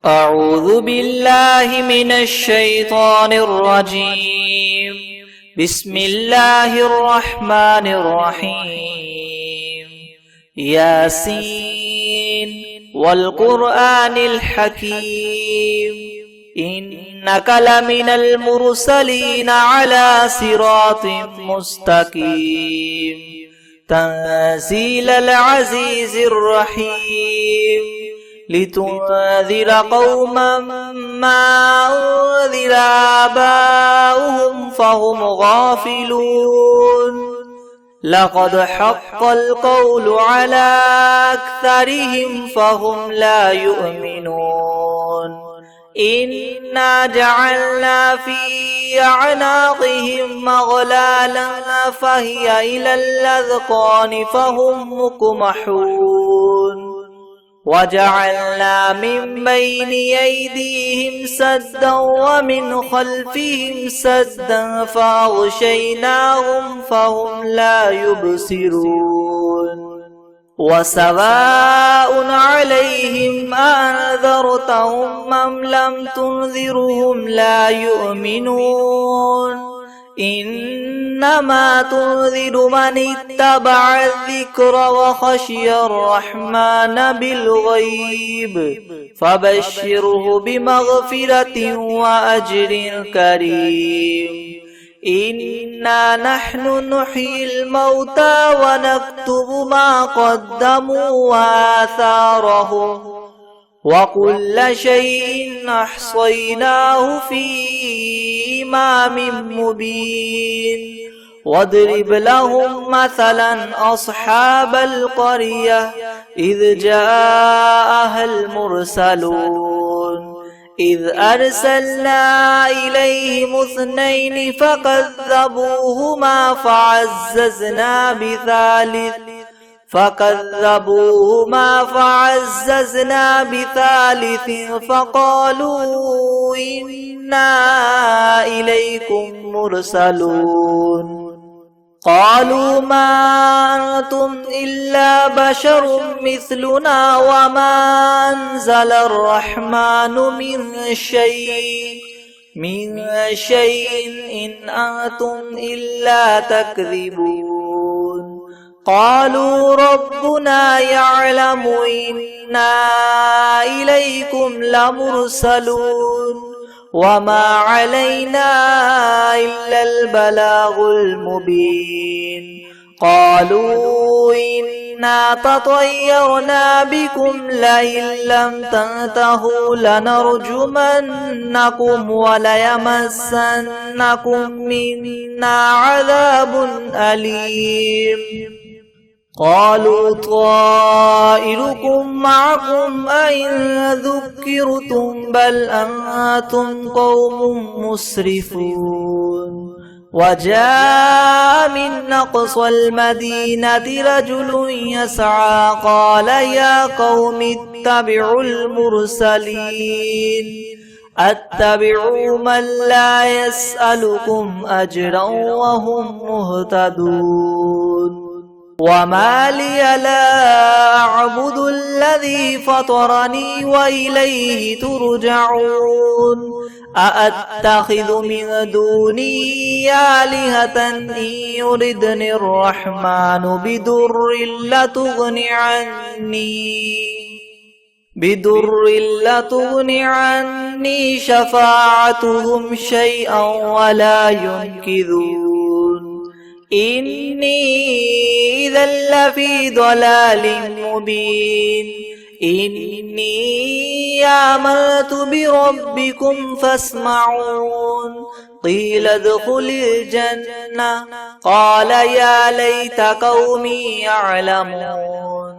أعوذ بالله من الشيطان الرجيم. بسم الله الرحمن الرحيم. ياسين والقرآن الحكيم إنك لمن المرسلين على صراط مستقيم تنزيل العزيز الرحيم لتنذر قوما ما أنذر آباؤهم فهم غافلون لقد حق القول على أكثرهم فهم لا يؤمنون إنا جعلنا في أعناقهم مغلالا فهي إلى الأذقان فهم مقمحون وجعلنا من بين أيديهم سدا ومن خلفهم سدا فأغشيناهم فهم لا يبصرون وسواء عليهم أنذرتهم أم لم تنذرهم لا يؤمنون إنما تنذر من اتبع الذكر وخشي الرحمن بالغيب فبشره بمغفرة وأجر كريم إنا نحن نحيي الموتى ونكتب ما قدموا وآثارهم وكل شيء أحصيناه في إمام مبين واضرب لهم مثلا أصحاب القرية إذ جاءها المرسلون إذ أرسلنا إليهم اثنين فكذبوهما فعززنا بثالث فقالوا إنا إليكم مرسلون قالوا ما أنتم إلا بشر مثلنا وما أنزل الرحمن من شيء إن أنتم إلا تكذبون قالوا ربنا يعلم إنا إليكم لمرسلون وما علينا إلا البلاغ المبين قالوا إنا تطيرنا بكم لئن لم تنتهوا لنرجمنكم وليمسنكم منا عذاب أليم قالوا طائركم معكم أئن ذكرتم بل أنتم قوم مسرفون وجاء من أقصى المدينة رجل يسعى قال يا قوم اتبعوا المرسلين اتبعوا من لا يسألكم أجرا وهم مهتدون وما لي لا أعبد الذي فطرني وإليه ترجعون أأتخذ من دوني آلهة إن يردني الرحمن بدر لتغن عني شفاعتهم شيئا ولا ينقذون إني إذا لفي ضلال مبين إني آمنت بربكم فاسمعون قيل ادخل الجنة قال يا ليت قومي يعلمون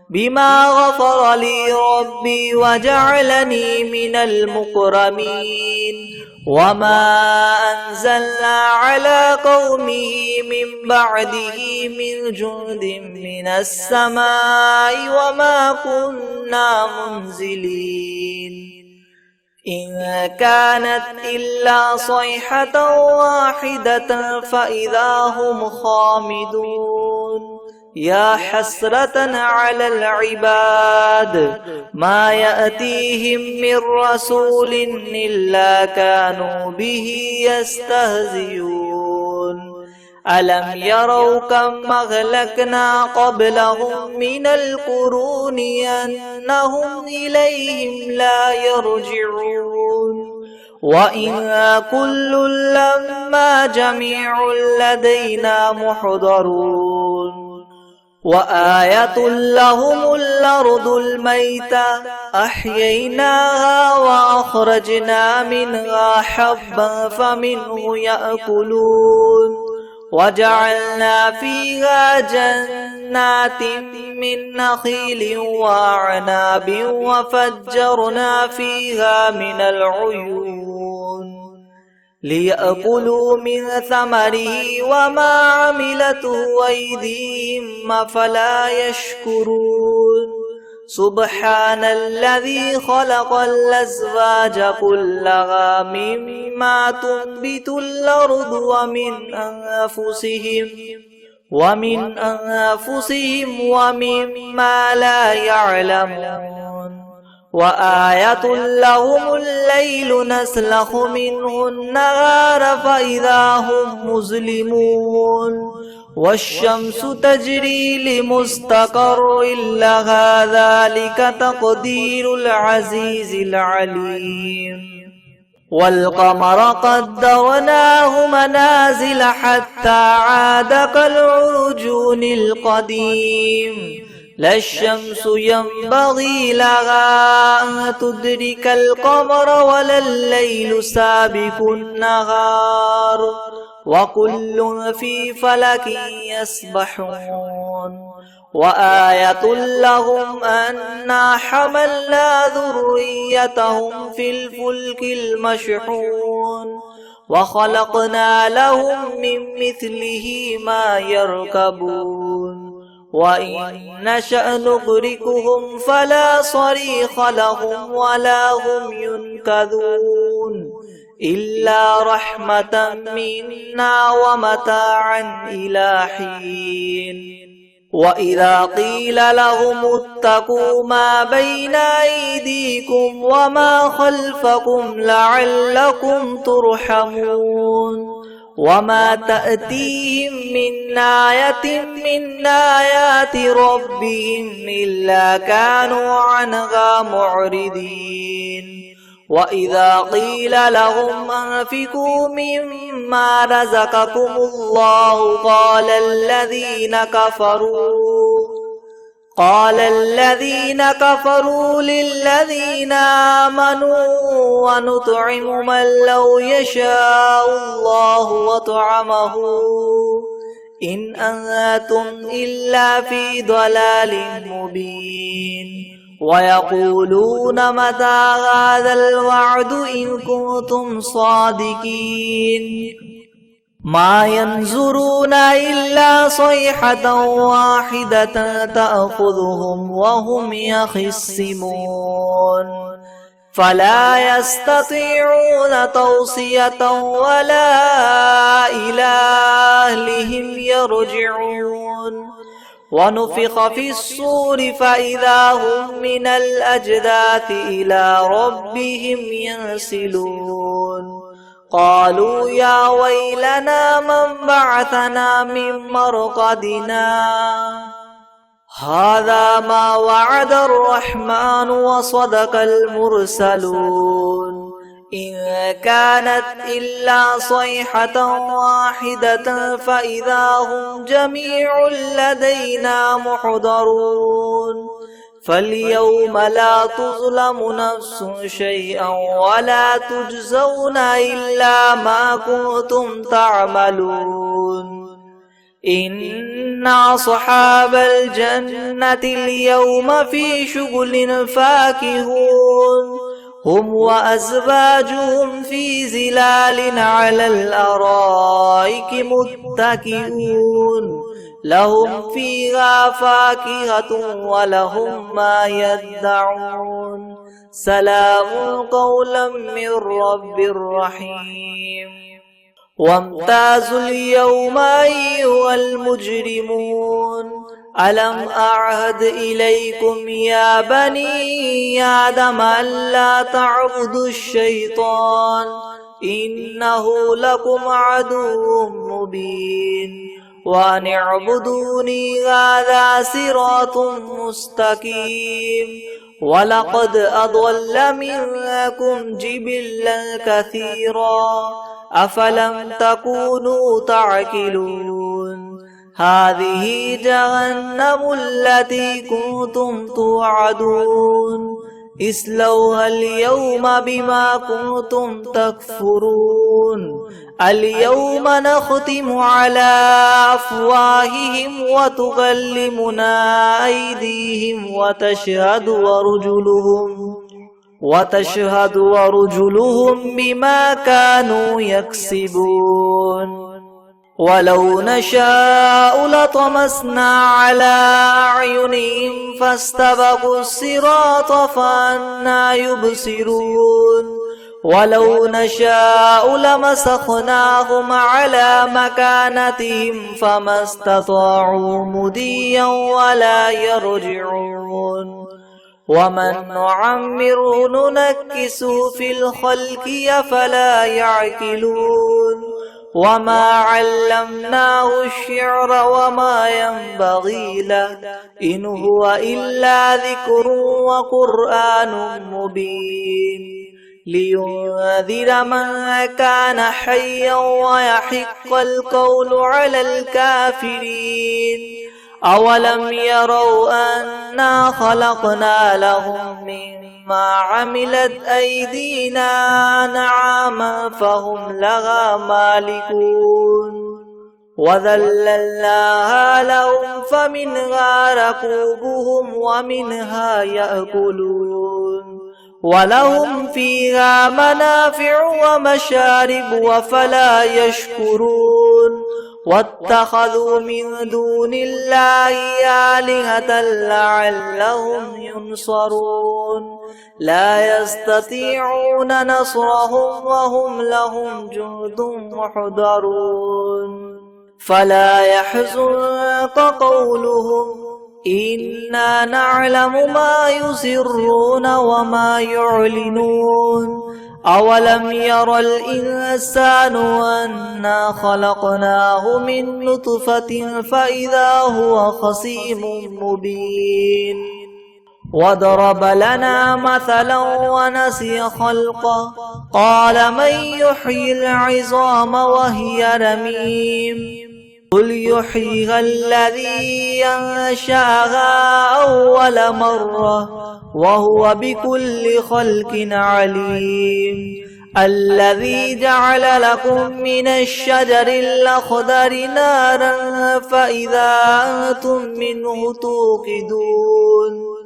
بما غفر لي ربي وجعلني من المكرمين وما أنزلنا على قومه من بعده من جند من السماء وما كنا منزلين إن كانت إلا صيحة واحدة فإذا هم خامدون يا حسرة على العباد ما يأتيهم من رسول إلا كانوا به يستهزئون ألم يروا كم أهلكنا قبلهم من القرون أنهم إليهم لا يرجعون وإن كل لما جميع لدينا محضرون وآية لهم الأرض الميتة أحييناها وأخرجنا منها حبا فمنه يأكلون وجعلنا فيها جنات من نخيل وأعناب وفجرنا فيها من العيون ليأكلوا من ثمره وما عملته أيديهم أفلا يشكرون سبحان الذي خلق الأزواج كلها مما تنبت الأرض ومن أنفسهم ومما لا يعلمون وآية لهم الليل نسلخ منه النهار فإذا هم مظلمون والشمس تجري لمستقر لها ذلك تقدير العزيز العليم والقمر قدرناه منازل حتى عاد كالعرجون القديم لا الشمس ينبغي لها أن تدرك القمر ولا الليل سابق النهار وكل في فلك يسبحون وآية لهم أنا حملنا ذريتهم في الفلك المشحون وخلقنا لهم من مثله ما يركبون وإن نشأ نغرقهم فلا صريخ لهم ولا هم ينقذون إلا رحمة منا ومتاعا إلى حين وإذا قيل لهم اتقوا ما بين أيديكم وما خلفكم لعلكم ترحمون وما تأتيهم من آية من آيات ربهم إلا كانوا عنها معرضين وإذا قيل لهم أنفقوا مما رزقكم الله قال الذين كفروا للذين آمنوا ونطعم من لو يشاء الله وطعمه إن أنتم إلا في ضلال مبين ويقولون متى هذا الوعد إن كنتم صادقين ما ينظرون إلا صيحة واحدة تأخذهم وهم يخصمون فلا يستطيعون توصية ولا إلى أهلهم يرجعون ونفخ في الصور فإذا هم من الأجداث إلى ربهم ينسلون قالوا يا ويلنا من بعثنا من مرقدنا هذا ما وعد الرحمن وصدق المرسلون إن كانت إلا صيحة واحدة فإذا هم جميع لدينا محضرون فاليوم لا تظلم نفس شيئا ولا تجزون إلا ما كنتم تعملون إن أصحاب الجنة اليوم في شغل فاكهون هم وأزواجهم في ظلال على الأرائك متكئون لهم فيها فاكهة ولهم ما يدعون سلام قولا من رب رحيم وامتازوا اليوم أيها المجرمون ألم أعهد إليكم يا بني آدم ألا تعبدوا الشيطان إنه لكم عدو مبين وأن اعبدوني هذا صراط مستقيم ولقد أضل منكم جبلا كثيرا أفلم تكونوا تعقلون هذه جهنم التي كنتم توعدون اصلوها اليوم بما كنتم تكفرون اليوم نختم على أفواههم وتكلمنا أيديهم وتشهد أرجلهم بما كانوا يكسبون ولو نشاء لطمسنا على أعينهم فاستبقوا الصراط فأنى يبصرون ولو نشاء لمسخناهم على مكانتهم فما استطاعوا مضيا ولا يرجعون ومن نعمره ننكسه في الخلق أفلا يعقلون وما علمناه الشعر وما ينبغي له إن هو إلا ذكر وقرآن مبين لينذر من كان حيا ويحق القول على الكافرين أولم يروا أنا خلقنا لهم مما عملت أيدينا أنعاما فهم لها مالكون وذللناها لهم فمنها ركوبهم ومنها يأكلون ولهم فيها منافع ومشارب وفلا يشكرون واتخذوا من دون الله آلهة لعلهم ينصرون لا يستطيعون نصرهم وهم لهم جند محضرون فلا يحزنك قولهم إنا نعلم ما يسرون وما يعلنون أولم ير الإنسان أنا خلقناه من نطفة فإذا هو خصيم مبين وضرب لنا مثلا ونسي خلقه قال من يحيي العظام وهي رميم قل يحييها الذي أنشأها أول مرة وهو بكل خلق عليم الذي جعل لكم من الشجر الأخضر نارا فإذا أنتم منه توقدون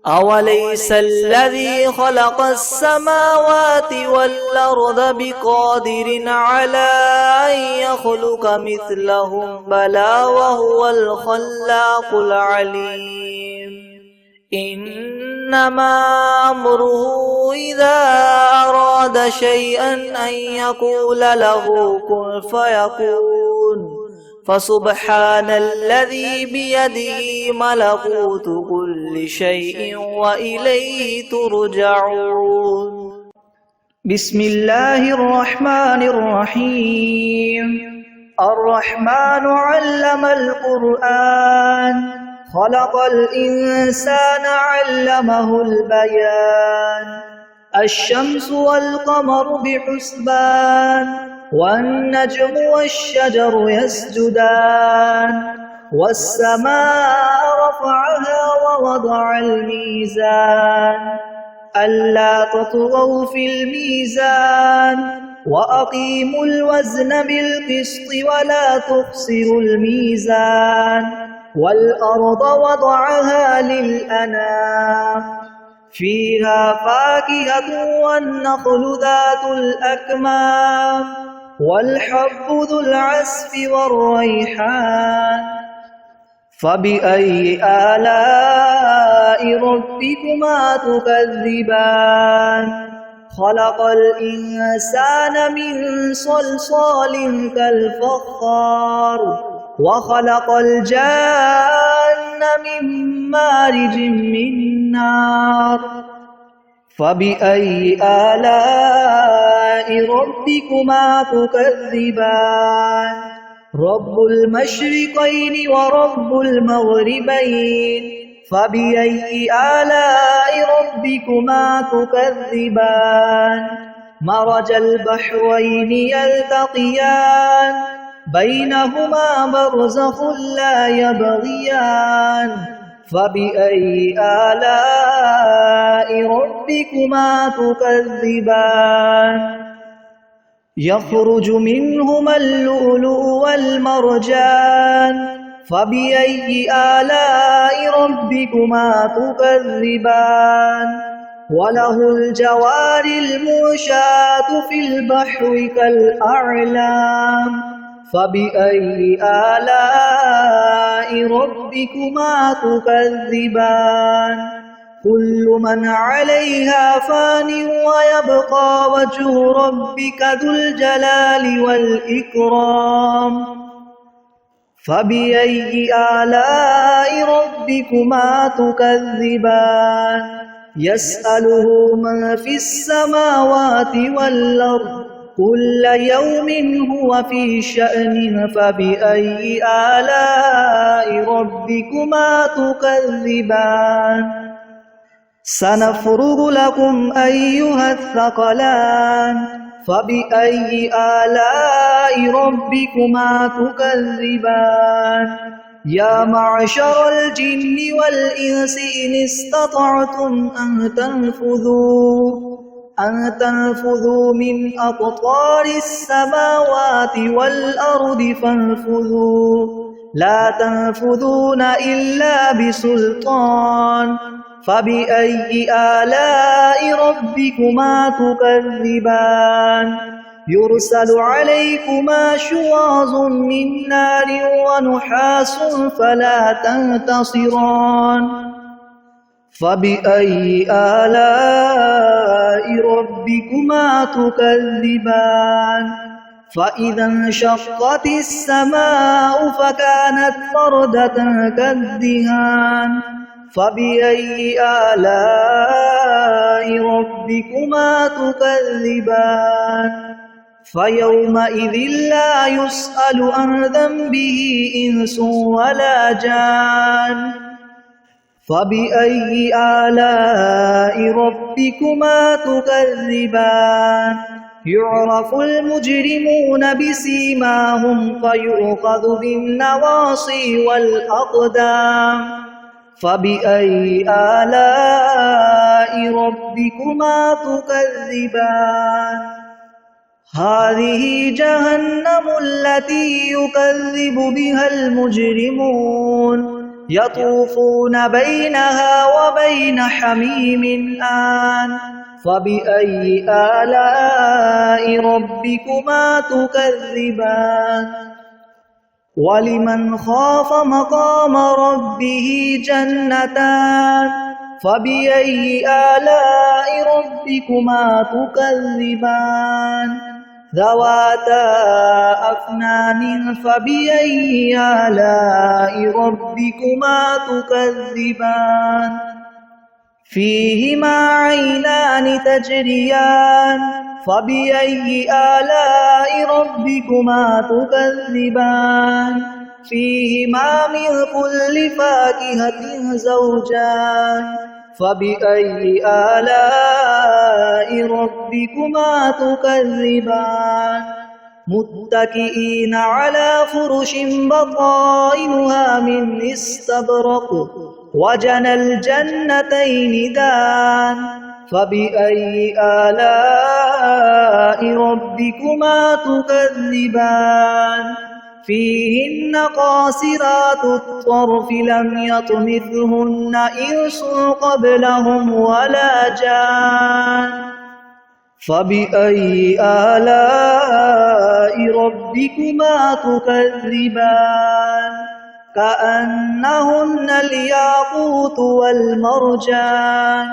أوليس الذي خلق السماوات والأرض بقادر على أن يخلق مثلهم بلى وهو الخلاق العليم إنما أمره إذا أراد شيئا أن يقول له كن فيكون فسبحان الذي بيده ملكوت كل شيء وإليه ترجعون بسم الله الرحمن الرحيم الرحمن علم القرآن خلق الإنسان علمه البيان الشمس والقمر بحسبان والنجم والشجر يسجدان والسماء رفعها ووضع الميزان ألا تطغوا في الميزان وأقيموا الوزن بالقسط ولا تخسروا الميزان والأرض وضعها للأنام فيها فاكهة والنخل ذات الأكمام والحب ذو العصف والريحان فبأي آلاء ربكما تكذبان خلق الإنسان من صلصال كالفخار وخلق الجان من مارج من نار فبأي آلاء ربكما تكذبان رب المشرقين ورب المغربين فبأي آلاء ربكما تكذبان مرج البحرين يلتقيان بينهما برزخ لا يبغيان فبأي آلاء ربكما تكذبان يخرج منهما اللؤلؤ والمرجان فبأي آلاء ربكما تكذبان وله الجوار المنشآت في البحر كالأعلام فبأي آلاء ربكما تكذبان كل من عليها فان ويبقى وجه ربك ذو الجلال والإكرام فبأي آلاء ربكما تكذبان يسأله من في السماوات والأرض كل يوم هو في شأن فبأي آلاء ربكما تكذبان سنفرغ لكم أيها الثقلان فبأي آلاء ربكما تكذبان يا معشر الجن والإنس إن استطعتم أن تنفذوا من أقطار السماوات والأرض فانفذوا لا تنفذون إلا بسلطان فبأي آلاء ربكما تكذبان يرسل عليكما شواظ من نار ونحاس فلا تنتصران فبأي آلاء ربكما تكذبان فإذا انشقت السماء فكانت وردة كالدهان فبأي آلاء ربكما تكذبان فيومئذ لا يسأل عن ذنبه إنس ولا جان فبأي آلاء ربكما تكذبان يعرف المجرمون بسيماهم فيؤخذ بالنواصي والأقدام فبأي آلاء ربكما تكذبان هذه جهنم التي يكذب بها المجرمون يطوفون بينها وبين حميم آن فبأي آلاء ربكما تكذبان ولمن خاف مقام ربه جنتان فبأي آلاء ربكما تكذبان ذواتا أفنان فبأي آلاء ربكما تكذبان فيهما عينان تجريان فبأي آلاء ربكما تكذبان فيهما من كل فاكهة زوجان فبأي آلاء ربكما تكذبان متكئين على فرش بطائنها من استبرق وجنى الجنتين دان فبأي آلاء ربكما تكذبان فيهن قاصرات الطرف لم يطمثهن إنس قبلهم ولا جان فبأي آلاء ربكما تكذبان كأنهن الياقوت والمرجان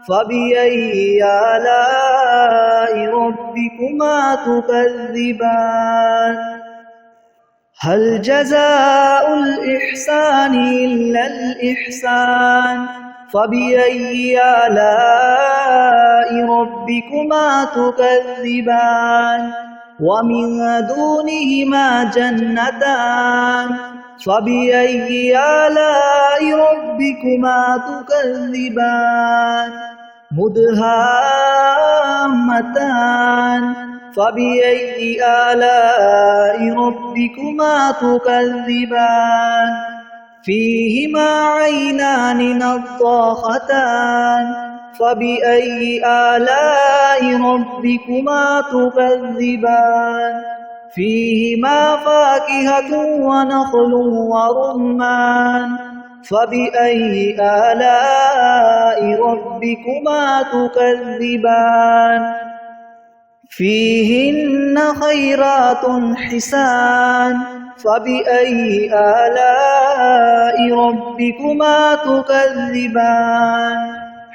فبأي آلاء ربكما تكذبان هل جزاء الإحسان إلا الإحسان فبأي آلاء ربكما تكذبان ومن دونهما جنتان فبأي آلاء ربكما تكذبان مدهامتان فبأي آلاء ربكما تكذبان فيهما عينان نضاختان فبأي آلاء ربكما تكذبان فيهما فاكهة ونخل ورمان فبأي آلاء ربكما تكذبان فيهن خيرات حسان فبأي آلاء ربكما تكذبان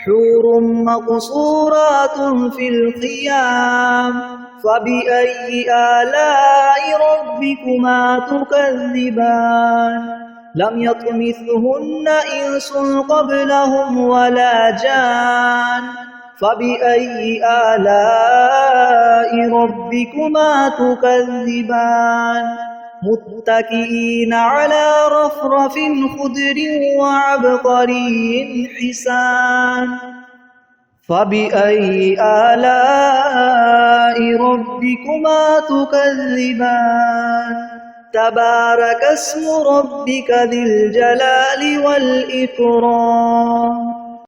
حور مقصورات في الخيام فبأي آلاء ربكما تكذبان لم يطمثهن إنس قبلهم ولا جان فبأي آلاء ربكما تكذبان متكئين على رفرف خضر وعبقري حسان فبأي آلاء ربكما تكذبان تبارك اسم ربك ذي الجلال والإكرام